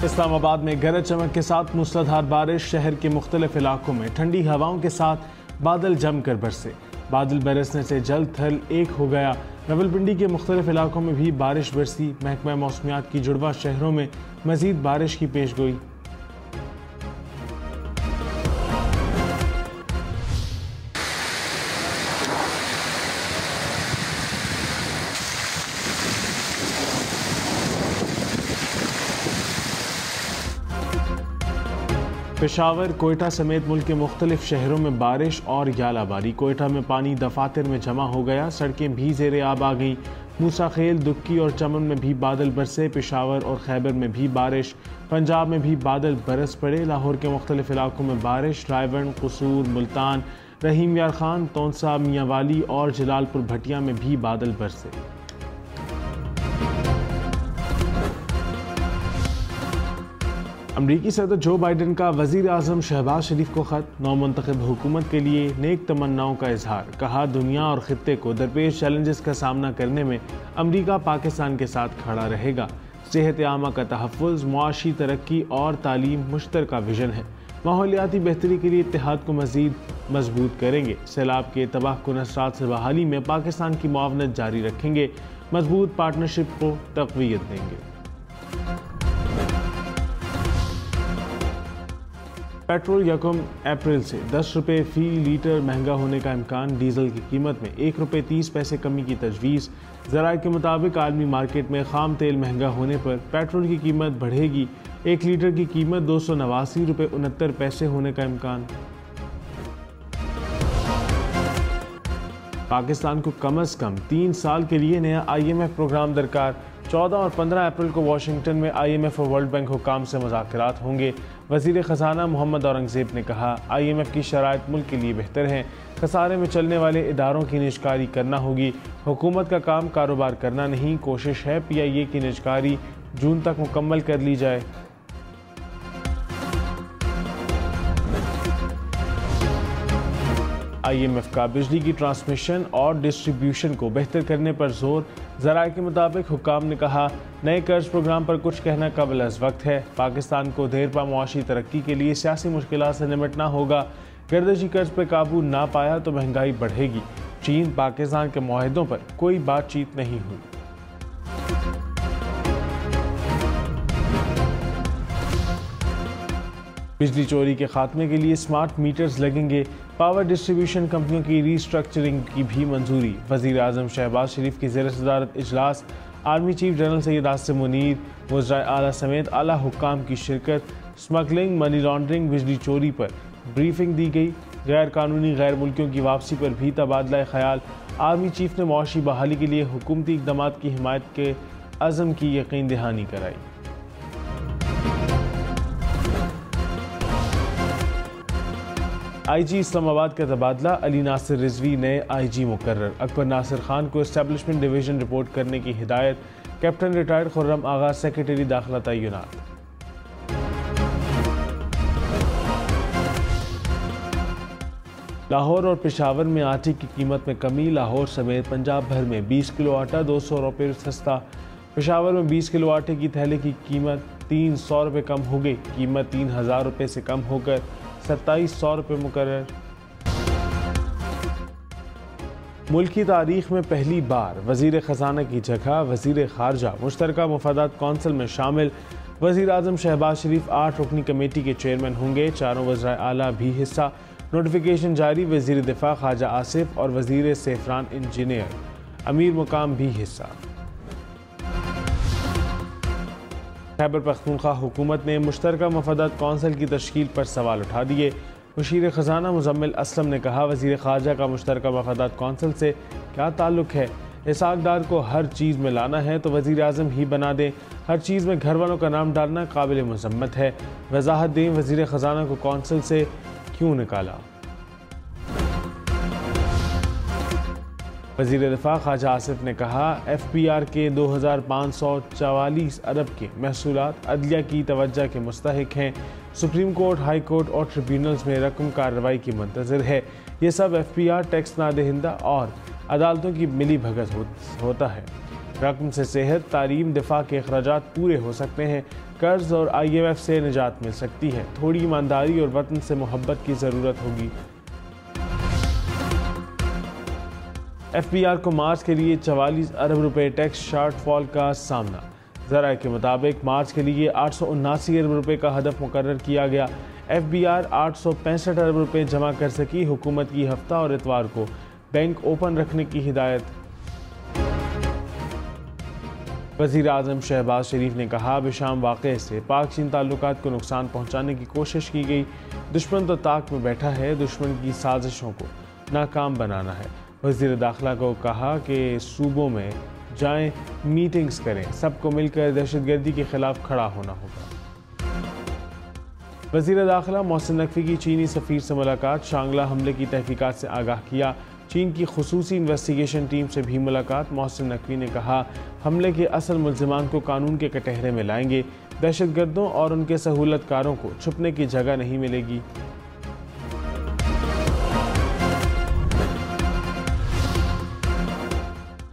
इस्लामाबाद में गरज चमक के साथ मूसलाधार बारिश, शहर के मुख्तलिफ इलाकों में ठंडी हवाओं के साथ बादल जमकर बरसे। बादल बरसने से जल थल एक हो गया। रावलपिंडी के मुख्तलिफ इलाकों में भी बारिश बरसी। महकमा मौसमियात की जुड़वा शहरों में मजीद बारिश की पेशगोई। पेशावर, कोयटा समेत मुल्क के मुख्तलिफ शहरों में बारिश और यालाबारी। कोयटा में पानी दफातर में जमा हो गया, सड़कें भी ज़ेरे आब आ गईं। मूसा खेल, दुक्की और चमन में भी बादल बरसे। पेशावर और खैबर में भी बारिश। पंजाब में भी बादल बरस पड़े। लाहौर के मुख्तलिफ इलाकों में बारिश। रायवन, कसूर, मुल्तान, रहीम यार खान, तोनसा, मियांवाली और जलालपुर भटिया में भी बादल बरसे। अमरीकी सदर जो बाइडन का वज़ीर आज़म शहबाज शरीफ को ख़त। नौमुंतखब हुकूमत के लिए नेक तमन्नाओं का इजहार। कहा, दुनिया और खित्ते को दरपेश चैलेंजेस का सामना करने में अमरीका पाकिस्तान के साथ खड़ा रहेगा। सेहत आमा का तहफ़्फ़ुज़, मुआशी तरक्की और तालीम मुश्तरका विजन है। माहौलियाती बेहतरी के लिए इत्तेहाद को मज़ीद मजबूत करेंगे। सैलाब के तबाहकुन असरात से बहाली में पाकिस्तान की मुआवनत जारी रखेंगे। मजबूत पार्टनरशिप को तक़वियत देंगे। पेट्रोल 1 अप्रैल से 10 रुपये फ़ी लीटर महंगा होने का इम्कान। डीजल की कीमत में 1 रुपये 30 पैसे कमी की तजवीज़। ज़राए के मुताबिक आलमी मार्केट में खाम तेल महंगा होने पर पेट्रोल की कीमत बढ़ेगी। 1 लीटर की कीमत 289 रुपये 69 पैसे होने का इम्कान। पाकिस्तान को कम से कम 3 साल के लिए नया IMF प्रोग्राम दरकार। 14 और 15 अप्रैल को वाशिंगटन में IMF और वर्ल्ड बैंक हुकाम से मुज़ाकरात होंगे। वज़ीर ख़जाना मोहम्मद औरंगज़ेब ने कहा, IMF की शराइत मुल्क के लिए बेहतर हैं। खसारे में चलने वाले इदारों की निजकारी करना होगी। हुकूमत का काम कारोबार करना नहीं। कोशिश है PIA की निजकारी जून तक मुकम्मल कर ली जाए। IMF का बिजली की ट्रांसमिशन और डिस्ट्रीब्यूशन को बेहतर करने पर जोर। ज़राए के मुताबिक हुक्काम ने कहा, नए कर्ज प्रोग्राम पर कुछ कहना काबिल अज़ वक्त है। पाकिस्तान को देरपा मुआशी तरक्की के लिए सियासी मुश्किलात से निपटना होगा। गर्दिशी कर्ज पर काबू ना पाया तो महंगाई बढ़ेगी। चीन पाकिस्तान के मुआहदों पर कोई बातचीत नहीं हुई। बिजली चोरी के खात्मे के लिए स्मार्ट मीटर्स लगेंगे। पावर डिस्ट्रीब्यूशन कंपनियों की रीस्ट्रक्चरिंग की भी मंजूरी। वज़ीर आज़म शहबाज शरीफ की ज़ेर सदारत इजलास। Army chief general Syed Asim Munir, वज़राए आला समेत आला हुक्काम की शिरकत। स्मगलिंग, मनी लॉन्ड्रिंग, बिजली चोरी पर ब्रीफिंग दी गई। गैर कानूनी गैर मुल्कियों की वापसी पर भी तबादला ख्याल। आर्मी चीफ ने मुआशी बहाली के लिए हुकूमती इक़दाम की हिमायत के अज़म की यकीन दहानी कराई। IG इस्लामाबाद का तबादला। अली नासिर रिजवी नए IG मुकर्रर। अकबर नासिर खान को एस्टेब्लिशमेंट डिवीज़न रिपोर्ट करने की हिदायत। कैप्टन रिटायर्ड खुर्रम आगा सेक्रेटरी दाखिला तैनात। लाहौर और पेशावर में आटे की कीमत में कमी। लाहौर समेत पंजाब भर में 20 किलो आटा 200 रुपये सस्ता। पेशावर में 20 किलो आटे की थैले की कीमत 300 रुपये कम हो गई। कीमत 3000 रुपये से कम होकर 2700 रुपये मुकर्रर। मुल्क की तारीख में पहली बार वज़ीर ख़जाना की जगह वज़ीर ख़ारजा मुश्तरका मुफादात कौंसिल में शामिल। वज़ीर आज़म शहबाज शरीफ 8 रुकनी कमेटी के चेयरमैन होंगे। चारों वज़राए आला भी हिस्सा। नोटिफिकेशन जारी। वज़ीर दिफा ख्वाजा आसिफ और वज़ीर सेफरान इंजीनियर अमीर मुकाम भी हिस्सा। खैबर पख्तूनख्वा हुकूमत ने मुश्तरका मुफादात कौंसिल की तश्कील पर सवाल उठा दिए। मुशीर ख़जाना मुज़म्मिल असलम ने कहा, वज़ीर ख़ारजा का मुश्तरका मुफादात कौंसिल से क्या ताल्लुक़ है? इसहाक़ डार को हर चीज़ में लाना है तो वज़ीर आज़म ही बना दें। हर चीज़ में घर वालों का नाम डालना काबिल मज़म्मत है। वजाहत दें, वज़ीर ख़जाना को कौंसिल से क्यों निकाला? वज़ीर दिफा ख्वाजा आसिफ ने कहा, FPR के 2544 अरब के महसूलात अदलिया की तवज्जो के मुस्तहिक हैं। सुप्रीम कोर्ट, हाई कोर्ट और ट्रिब्यूनल्स में रकम कार्रवाई की मुंतज़िर है। ये सब FPR टैक्स नादहिंदा और अदालतों की मिली भगत होता है। रकम से सेहत, तालीम, दिफा के अखराजात पूरे हो सकते हैं। कर्ज और IMF से निजात मिल सकती है। थोड़ी ईमानदारी और वतन से मोहब्बत की ज़रूरत होगी। FBR को मार्च के लिए 44 अरब रुपए टैक्स शॉर्टफॉल का सामना। ज़राए के मुताबिक मार्च के लिए 879 अरब रुपए का हदफ मुकर्रर किया गया। FBR 865 अरब रुपए जमा कर सकी। हुकूमत की हफ्ता और इतवार को बैंक ओपन रखने की हिदायत। वज़ीर आज़म शहबाज शरीफ ने कहा, बिशाम वाक़े से पाक चीन ताल्लुकात को नुकसान पहुँचाने की कोशिश की गई। दुश्मन तो ताक में बैठा है, दुश्मन की साजिशों को नाकाम बनाना है। वज़ीर दाखिला को कहा कि सूबों में जाएं, मीटिंग्स करें, सबको मिलकर दहशतगर्दी के खिलाफ खड़ा होना होगा। वज़ीर दाखिला मोहसिन नकवी की चीनी सफ़ीर से मुलाकात। शांगला हमले की तहकीकात से आगाह किया। चीन की खुसूसी इन्वेस्टिगेशन टीम से भी मुलाकात। मोहसिन नकवी ने कहा, हमले के असल मुल्ज़िमान को कानून के कटहरे में लाएंगे। दहशतगर्दों और उनके सहूलतकारों को छुपने की जगह नहीं मिलेगी।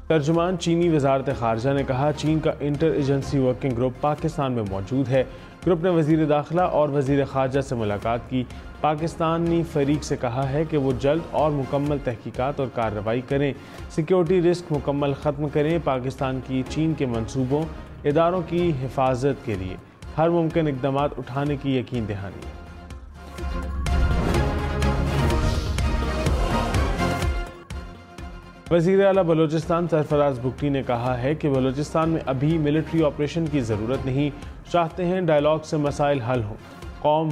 तर्जुमान चीनी वजारत ख़ारजा ने कहा, चीन का inter agency working group Pakistan में मौजूद है। ग्रुप ने वज़ीर दाखिला और वज़ीर ख़ारजा से मुलाकात की। पाकिस्तानी फ़रीक से कहा है कि वो जल्द और मुकम्मल तहकीकात और कार्रवाई करें, सिक्योरिटी रिस्क मुकम्मल ख़त्म करें। पाकिस्तान की चीन के मंसूबों, इदारों की हिफाजत के लिए हर मुमकिन इक़दाम उठाने की यकीन दहानी। वज़ीर आला बलोचिस्तान सरफराज बुगटी ने कहा है कि बलोचिस्तान में अभी मिलिट्री ऑपरेशन की ज़रूरत नहीं, चाहते हैं डायलॉग से मसाइल हल हों। कौम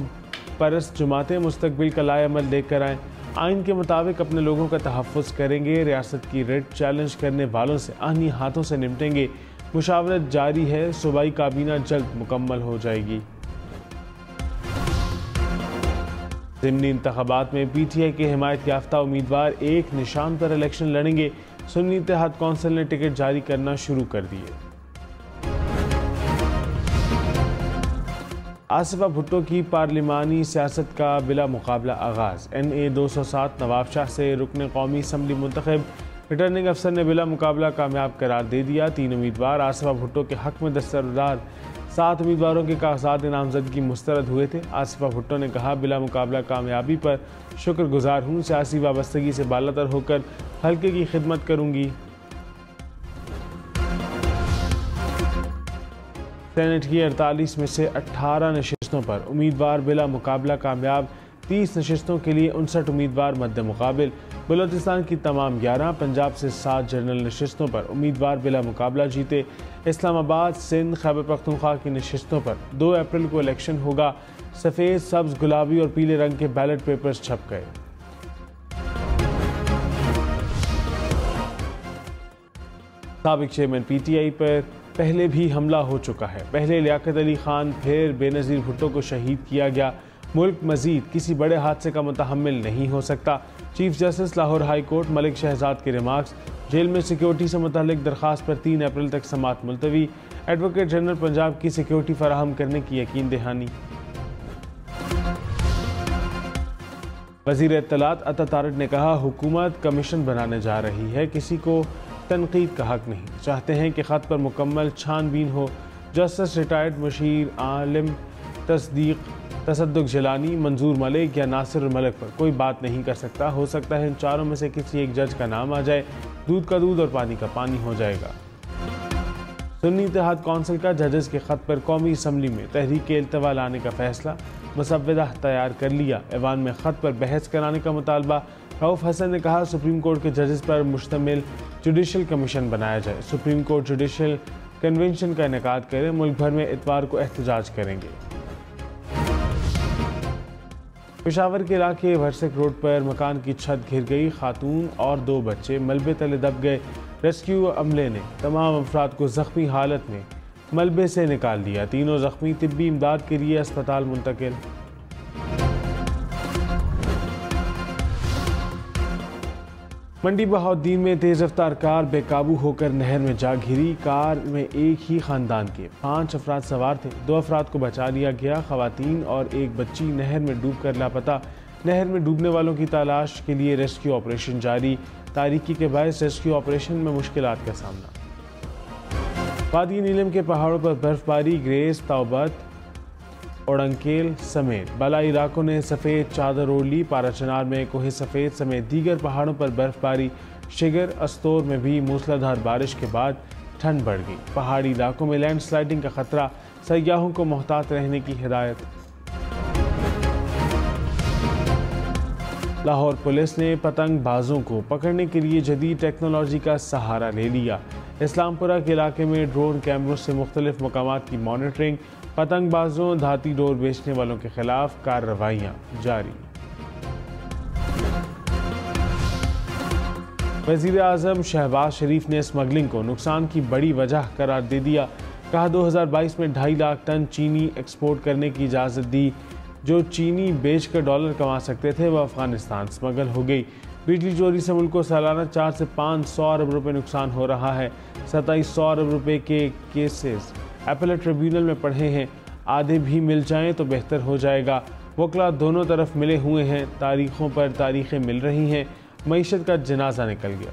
परस्त जमातें मुस्तकबिल का लाए अमल लेकर आएँ, आइन के मुताबिक अपने लोगों का तहफ़्फ़ुज़ करेंगे। रियासत की रेट चैलेंज करने वालों से आनी हाथों से निपटेंगे। मुशावरत जारी है, सूबाई काबीना जल्द मुकम्मल हो जाएगी। ज़िमनी इंतख़ाबात में PTI के हिमायत याफ्ता उम्मीदवार एक निशान पर इलेक्शन लड़ेंगे। सुन्नी इत्तेहाद कौंसिल ने टिकट जारी करना शुरू कर दिए। आसिफा भुट्टो की पार्लिमानी सियासत का बिला मुकाबला आगाज़। NA 207 नवाब शाह से रुकने कौमी असम्बली मुंतखब। रिटर्निंग अफसर ने बिला मुकाबला कामयाब करार दे दिया। 3 उम्मीदवार आसिफा भुट्टो के हक़ में दस्तरदार। 7 उम्मीदवारों के कागजात नामजदगी मुस्तरद हुए थे। आसिफा भुट्टो ने कहा, बिला मुकाबला कामयाबी पर शुक्रगुजार हूँ। सियासी वाबस्तगी से बालातर होकर हल्के की खिदमत करूँगी। सेनेट की 48 में से 18 नशिस्तों पर उम्मीदवार बिला मुकाबला कामयाब। 30 नशिस्तों के लिए 59 उम्मीदवार मद्दे मुकाबिल। बलोचिस्तान की तमाम 11, पंजाब से 7 जनरल नशिस्तों पर उम्मीदवार बिला मुकाबला जीते। इस्लामाबाद, सिंध, खैबर पख्तूनख्वा की नशिस्तों पर 2 अप्रैल को इलेक्शन होगा। सफ़ेद, सब्ज़, गुलाबी और पीले रंग के बैलेट पेपर्स छप गए। साबिक चेयरमैन PTI पर पहले भी हमला हो चुका है। पहले लियाकत अली खान, फिर बेनज़ीर भुट्टो को शहीद किया गया। मुल्क मजीद किसी बड़े हादसे का मुतहम्मिल नहीं हो सकता। Chief justice Lahore high court Malik Shahzad के रिमार्क्स। जेल में सिक्योरिटी से मुतालिक दरख्वास्त पर 3 अप्रैल तक समाअत मुलतवी। एडवोकेट जनरल पंजाब की सिक्योरिटी फराहम करने की यकीन दहानी। वज़ीर इत्तलात अता तारिक ने कहा, हुकूमत कमीशन बनाने जा रही है, किसी को तनकीद का हक नहीं। चाहते हैं कि ख़त पर मुकम्मल छानबीन हो। जस्टिस रिटायर्ड मुशीर आलिम, तसद्दुक जिलानी, मंजूर मलिक या नासिर मलिक पर कोई बात नहीं कर सकता। हो सकता है इन चारों में से किसी एक जज का नाम आ जाए। दूध का दूध और पानी का पानी हो जाएगा। सुन्नी इत्तेहाद कौंसिल का जजेस के ख़त पर कौमी असम्बली में तहरीक इल्तवा लाने का फैसला। मुसव्वदा तैयार कर लिया। ऐवान में ख़त पर बहस कराने का मुतालबा। रऊफ हसन ने कहा, सुप्रीम कोर्ट के जजेस पर मुश्तमिल जुडिशल कमीशन बनाया जाए। सुप्रीम कोर्ट जुडिशल कन्वेंशन का इनेकाद करें। मुल्क भर में इतवार को एहतजाज करेंगे। पेशावर के इलाके वर्सक रोड पर मकान की छत घिर गई। खातून और 2 बच्चे मलबे तले दब गए। रेस्क्यू अमले ने तमाम अफराद को जख्मी हालत में मलबे से निकाल दिया। तीनों जख्मी तिब्बी इमदाद के लिए अस्पताल मुंतकिल। मंडी बहाउद्दीन में तेज रफ्तार कार बेकाबू होकर नहर में जा घिरी। कार में एक ही खानदान के 5 अफराद सवार थे। 2 अफराद को बचा लिया गया। खवातीन और एक बच्ची नहर में डूबकर लापता। नहर में डूबने वालों की तलाश के लिए रेस्क्यू ऑपरेशन जारी। तारीकी के बायस रेस्क्यू ऑपरेशन में मुश्किलात का सामना। वादी नीलम के पहाड़ों पर बर्फबारी, ग्रेस, तौबत, ओडंकेल समेत बालाई इलाकों ने सफ़ेद चादर ओढ़ ली। पाराचनार में कोहे सफ़ेद समेत दीगर पहाड़ों पर बर्फबारी। शिगर, अस्तोर में भी मूसलाधार बारिश के बाद ठंड बढ़ गई। पहाड़ी इलाकों में लैंडस्लाइडिंग का खतरा, सयाहों को मोहतात रहने की हिदायत। लाहौर पुलिस ने पतंगबाजों को पकड़ने के लिए जदीद टेक्नोलॉजी का सहारा ले लिया। इस्लामपुरा के इलाके में ड्रोन कैमरों से मुख्तलिफ मकामात की मॉनिटरिंग। पतंगबाजों, धाती डोर बेचने वालों के खिलाफ कार्रवाइयाँ जारी। वज़ीर आज़म शहबाज शरीफ ने स्मगलिंग को नुकसान की बड़ी वजह करार दे दिया। कहा 2022 में 2.5 लाख टन चीनी एक्सपोर्ट करने की इजाज़त दी। जो चीनी बेचकर डॉलर कमा सकते थे वह अफगानिस्तान स्मगल हो गई। बिजली चोरी से मुल्क को सालाना 400 से 500 अरब रुपये नुकसान हो रहा है। 2700 अरब रुपये के केसेस अपीलेट ट्रिब्यूनल में पढ़े हैं। आधे भी मिल जाएं तो बेहतर हो जाएगा। वकला दोनों तरफ मिले हुए हैं। तारीखों पर तारीखें मिल रही हैं। मईशत का जनाजा निकल गया।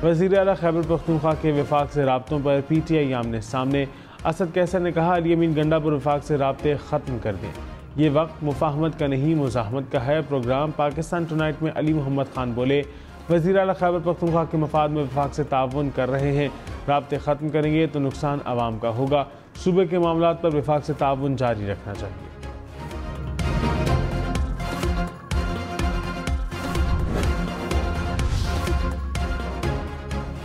वज़ीर आला खैबर पख्तूनख्वा के वफाक से राब्तों पर PTI आमने सामने। असद कैसर ने कहा अली अमीन गंडापुर वफाक से राब्ते ख़त्म कर दें। ये वक्त मुफाहमत का नहीं मुज़ाहमत का है। प्रोग्राम पाकिस्तान टुनाइट में अली मोहम्मद खान बोले वज़ीर आला खैबर पख्तूनख्वा के मफाद में वफाक से ताउन कर रहे हैं। राब्ते ख़त्म करेंगे तो नुकसान आवाम का होगा। सूबे के मामलात पर वफाक से ताउन जारी रखना चाहिए।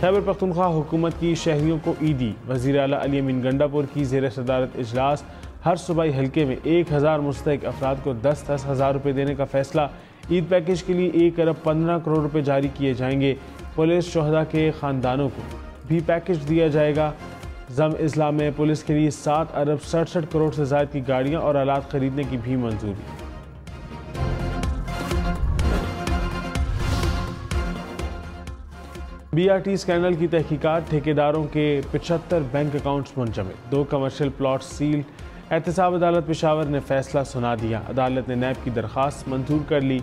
खैबर पख्तूनख्वा हुकूमत की शहरियों को ईदी। वज़ीर आला अली अमीन गंडापुर की ज़ेर सदारत इजलास। हर सूबाई हल्के में 1000 मुस्तहिक अफराद को 10-10 हज़ार रुपये देने का फैसला। ईद पैकेज के लिए 1 अरब 15 करोड़ रुपये जारी किए जाएंगे। पुलिस शोहदा के ख़ानदानों को भी पैकेज दिया जाएगा। ज़म इस्लाम में पुलिस के लिए 7 अरब 67 करोड़ से ज़ायद की गाड़ियाँ और आलात खरीदने की भी मंजूरी। BRT स्कैंडल की तहकीकात। ठेकेदारों के 75 बैंक अकाउंट्स मुंजमद। 2 कमर्शियल प्लॉट सील। एहतसाब अदालत पेशावर ने फैसला सुना दिया। अदालत ने नैब की दरख्वास्त मंजूर कर ली।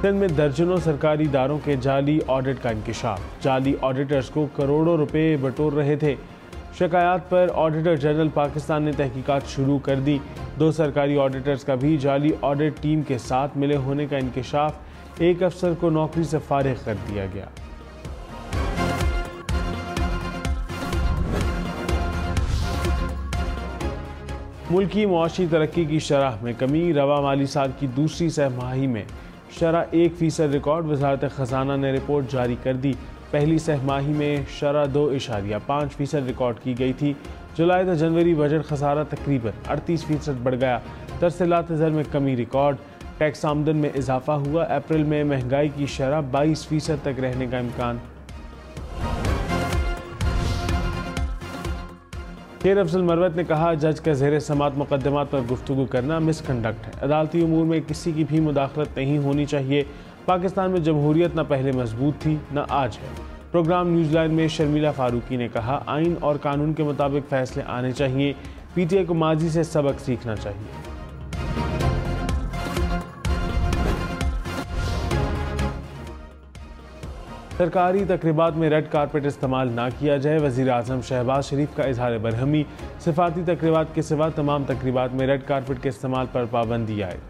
सिंध में दर्जनों सरकारी इदारों के जाली ऑडिट का इंकशाफ। जाली ऑडिटर्स को करोड़ों रुपए बटोर रहे थे। शिकायत पर ऑडिटर जनरल पाकिस्तान ने तहकीकात शुरू कर दी। 2 सरकारी ऑडिटर्स का भी जाली ऑडिट टीम के साथ मिले होने का इंकशाफ। 1 अफसर को नौकरी से फारिग कर दिया गया। मुल्क की मुआशी तरक्की की शरह में कमी। रवा माली साल की दूसरी सहमाही में शरह 1% रिकॉर्ड। वज़ारत ख़जाना ने रिपोर्ट जारी कर दी। पहली सहमाही में शरह 2.5% रिकॉर्ड की गई थी। जुलाई से जनवरी बजट खसारा तकरीबन 38% बढ़ गया। तरसीलात ज़र में कमी रिकॉर्ड। टैक्स आमदन में इजाफा हुआ। अप्रैल में महंगाई की शरह 22% तक रहने का इम्कान। शेर अफजल मरवत ने कहा जज का ज़ेर समात मुकदमात पर गुफ्तगू करना मिसकंडक्ट है। अदालती उमूर में किसी की भी मुदाखलत नहीं होनी चाहिए। पाकिस्तान में जमहूरियत न पहले मजबूत थी न आज है। प्रोग्राम न्यूज़लैंड में शर्मिला फारूकी ने कहा आइन और कानून के मुताबिक फैसले आने चाहिए। PTI को माजी से सबक सीखना चाहिए। सरकारी तकरीबात में रेड कारपेट इस्तेमाल ना किया जाए। वज़ीर आज़म शहबाज शरीफ का इजहार बरहमी। सिफाती तकरीबात के सिवा तमाम तकरीबात में रेड कारपेट के इस्तेमाल पर पाबंदी आयद।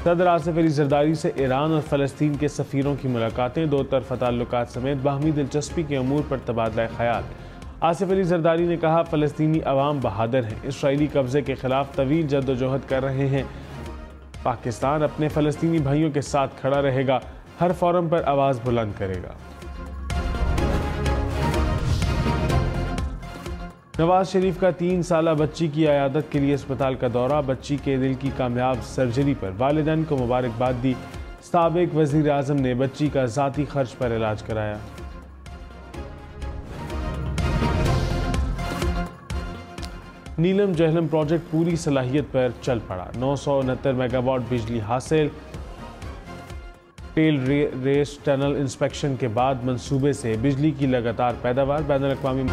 सदर आसिफ अली जरदारी से ईरान और फ़लस्तीन के सफ़ीरों की मुलाकातें। 2 तरफ़ा ताल्लुकात समेत बाहमी दिलचस्पी के अमूर पर तबादला ख्याल। आसिफ अली जरदारी ने कहा फ़लस्तीनी अवाम बहादुर हैं। इसराइली कब्ज़े के खिलाफ तवील जद्दोजहद कर रहे हैं। पाकिस्तान अपने फ़लस्तीनी भाइयों के साथ खड़ा रहेगा। हर फोरम पर आवाज़ बुलंद करेगा। नवाज शरीफ का 3 साला बच्ची की अयादत के लिए अस्पताल का दौरा। बच्ची के दिल की कामयाब सर्जरी पर वालिदैन को मुबारकबाद दी। साबिक वज़ीर आज़म ने बच्ची का ज़ाती खर्च पर इलाज कराया। नीलम जहलम प्रोजेक्ट पूरी सलाहियत पर चल पड़ा। 969 मेगावाट बिजली हासिल। टेल रेस टनल इंस्पेक्शन के बाद मंसूबे से बिजली की लगातार पैदावार। बैनुल अक़वामी